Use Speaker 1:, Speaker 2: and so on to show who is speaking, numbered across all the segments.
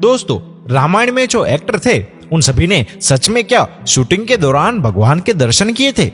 Speaker 1: दोस्तों, रामायण में जो एक्टर थे उन सभी ने सच में क्या शूटिंग के दौरान भगवान के दर्शन किए थे?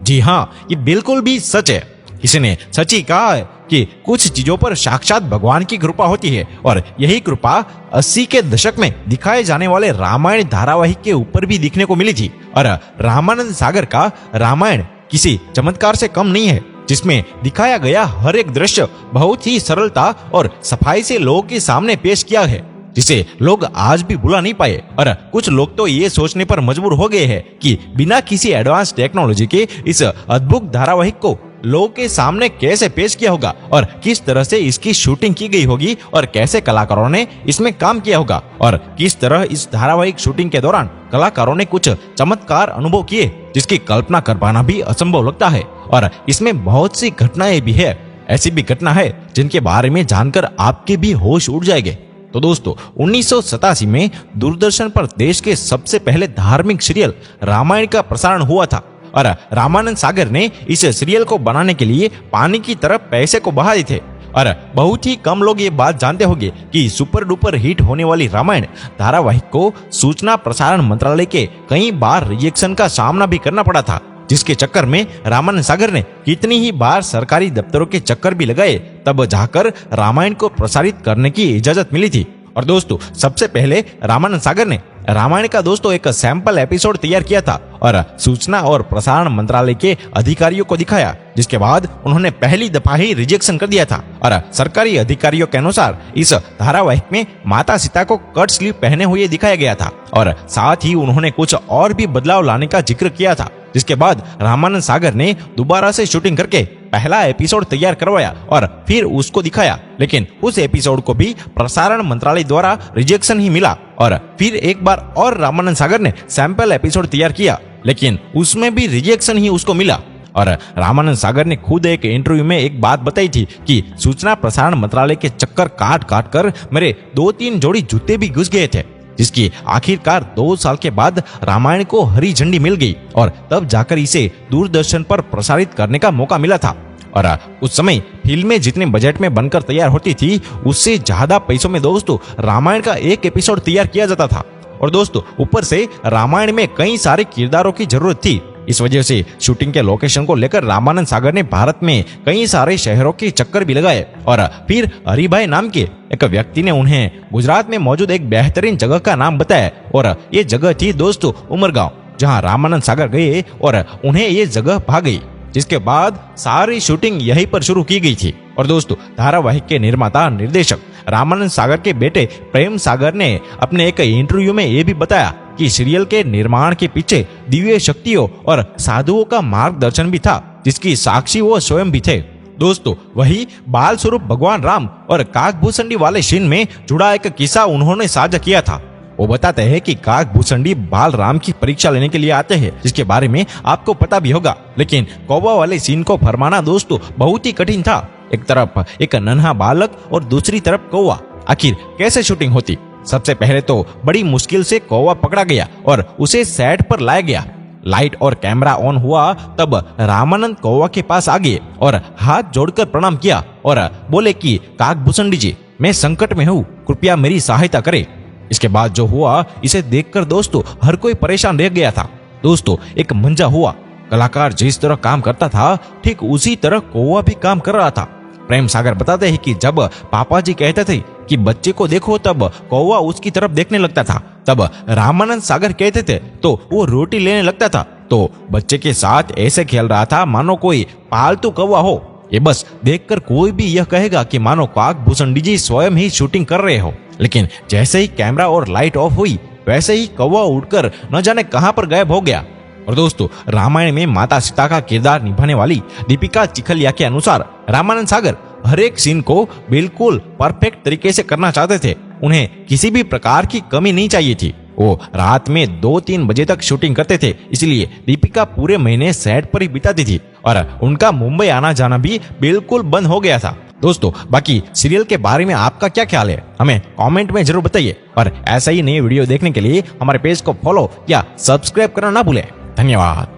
Speaker 1: जी हाँ, ये बिल्कुल भी सच है। किसी ने सच ही कहा है कि कुछ चीजों पर साक्षात भगवान की कृपा होती है और यही कृपा 80 के दशक में दिखाए जाने वाले रामायण धारावाहिक के ऊपर भी दिखने को मिली थी। और रामानंद सागर का रामायण किसी चमत्कार से कम नहीं है, जिसमें दिखाया गया हर एक दृश्य बहुत ही सरलता और सफाई से लोगों के सामने पेश किया है, जिसे लोग आज भी भुला नहीं पाए। और कुछ लोग तो ये सोचने पर मजबूर हो गए हैं कि बिना किसी एडवांस टेक्नोलॉजी के इस अद्भुत धारावाहिक को लोगों के सामने कैसे पेश किया होगा और किस तरह से इसकी शूटिंग की गई होगी और कैसे कलाकारों ने इसमें काम किया होगा और किस तरह इस धारावाहिक शूटिंग के दौरान कलाकारों ने कुछ चमत्कार अनुभव किए जिसकी कल्पना कर पाना भी असंभव लगता है। और इसमें बहुत सी घटनाएं भी है, ऐसी भी घटना है जिनके बारे में जानकर आपके भी होश उड़ जाएंगे। तो दोस्तों, 1987 में दूरदर्शन पर देश के सबसे पहले धार्मिक सीरियल रामायण का प्रसारण हुआ था और रामानंद सागर ने इस सीरियल को बनाने के लिए पानी की तरफ पैसे को बहा दिए थे। और बहुत ही कम लोग ये बात जानते होंगे कि सुपर डुपर हिट होने वाली रामायण धारावाहिक को सूचना प्रसारण मंत्रालय के कई बार रिजेक्शन का सामना भी करना पड़ा था, जिसके चक्कर में रामानंद सागर ने कितनी ही बार सरकारी दफ्तरों के चक्कर भी लगाए, तब जाकर रामायण को प्रसारित करने की इजाजत मिली थी। और दोस्तों, सबसे पहले रामानंद सागर ने रामायण का एक सैंपल एपिसोड तैयार किया था और सूचना और प्रसारण मंत्रालय के अधिकारियों को दिखाया, जिसके बाद उन्होंने पहली दफा ही रिजेक्शन कर दिया था। और सरकारी अधिकारियों के अनुसार इस धारावाहिक में माता सीता को कट स्लीव पहने हुए दिखाया गया था और साथ ही उन्होंने कुछ और भी बदलाव लाने का जिक्र किया था, जिसके बाद रामानंद सागर ने दोबारा से शूटिंग करके पहला एपिसोड तैयार करवाया और फिर उसको दिखाया, लेकिन उस एपिसोड को भी प्रसारण मंत्रालय द्वारा रिजेक्शन ही मिला। और फिर एक बार और रामानंद सागर ने सैंपल एपिसोड तैयार किया, लेकिन उसमें भी रिजेक्शन ही उसको मिला। और रामानंद सागर ने खुद एक इंटरव्यू में एक बात बताई थी कि सूचना प्रसारण मंत्रालय के चक्कर काट काट कर मेरे 2-3 जोड़ी जूते भी घुस गए थे, जिसकी आखिरकार 2 साल के बाद रामायण को हरी झंडी मिल गई और तब जाकर इसे दूरदर्शन पर प्रसारित करने का मौका मिला था। और उस समय फिल्में जितने बजट में बनकर तैयार होती थी, उससे ज्यादा पैसों में दोस्तों रामायण का एक एपिसोड तैयार किया जाता था। और दोस्तों, ऊपर से रामायण में कई सारे किरदारों की जरूरत थी। इस वजह से शूटिंग के लोकेशन को लेकर रामानंद सागर ने भारत में कई सारे शहरों के चक्कर भी लगाए और फिर हरिभाई नाम के एक व्यक्ति ने उन्हें गुजरात में मौजूद एक बेहतरीन जगह का नाम बताया और ये जगह थी दोस्तों उमरगांव, जहां रामानंद सागर गए और उन्हें ये जगह भा गई, जिसके बाद सारी शूटिंग यहीं पर शुरू की गई थी। और दोस्तों, धारावाहिक के निर्माता निर्देशक रामानंद सागर के बेटे प्रेम सागर ने अपने एक इंटरव्यू में ये भी बताया कि सीरियल के निर्माण के पीछे दिव्य शक्तियों और साधुओं का मार्गदर्शन भी था, जिसकी साक्षी वो स्वयं भी थे। दोस्तों, वही बाल स्वरूप भगवान राम और काकभूषणी वाले सीन में जुड़ा एक किस्सा उन्होंने साझा किया था। वो बताते हैं कि काकभूषणी बाल राम की परीक्षा लेने के लिए आते हैं, जिसके बारे में आपको पता भी होगा, लेकिन कौवा वाले सीन को फरमाना दोस्तों बहुत ही कठिन था। एक तरफ एक नन्हा बालक और दूसरी तरफ कौवा, आखिर कैसे शूटिंग होती? सबसे पहले तो बड़ी मुश्किल से कौवा पकड़ा गया और उसे सेट पर लाया गया। लाइट और कैमरा ऑन हुआ तब रामानंद कौवा के पास आ गए और हाथ जोड़कर प्रणाम किया और बोले कि काकभूषणी जी, मैं संकट में हूँ, कृपया मेरी सहायता करें। इसके बाद जो हुआ, इसे देखकर दोस्तों हर कोई परेशान रह गया था। दोस्तों, एक मंजा हुआ, कलाकार जिस तरह काम करता था ठीक उसी तरह कौवा भी काम कर रहा था। प्रेम सागर बताते हैं कि जब पापा जी कहते थे कि बच्चे को देखो, तब कौवा उसकी तरफ देखने लगता था। तब रामानंद सागर कहते थे तो वो रोटी लेने लगता था, तो बच्चे के साथ ऐसे खेल रहा था मानो कोई पालतू कौवा हो। ये बस देखकर कोई भी यह कहेगा कि मानो काकभूषणी जी स्वयं ही शूटिंग कर रहे हो। लेकिन जैसे ही कैमरा और लाइट ऑफ हुई, वैसे ही कौवा उड़कर न जाने कहां पर गायब हो गया। और दोस्तों, रामायण में माता सीता का किरदार निभाने वाली दीपिका चिखलिया के अनुसार रामानंद सागर हर एक सीन को बिल्कुल परफेक्ट तरीके से करना चाहते थे। उन्हें किसी भी प्रकार की कमी नहीं चाहिए थी। वो रात में 2-3 बजे तक शूटिंग करते थे, इसलिए दीपिका पूरे महीने सेट पर ही बिताती थी और उनका मुंबई आना जाना भी बिल्कुल बंद हो गया था। दोस्तों, बाकी सीरियल के बारे में आपका क्या ख्याल है, हमें कमेंट में जरूर बताइए। और ऐसा ही नए वीडियो देखने के लिए हमारे पेज को फॉलो या सब्सक्राइब करना ना भूलें। धन्यवाद।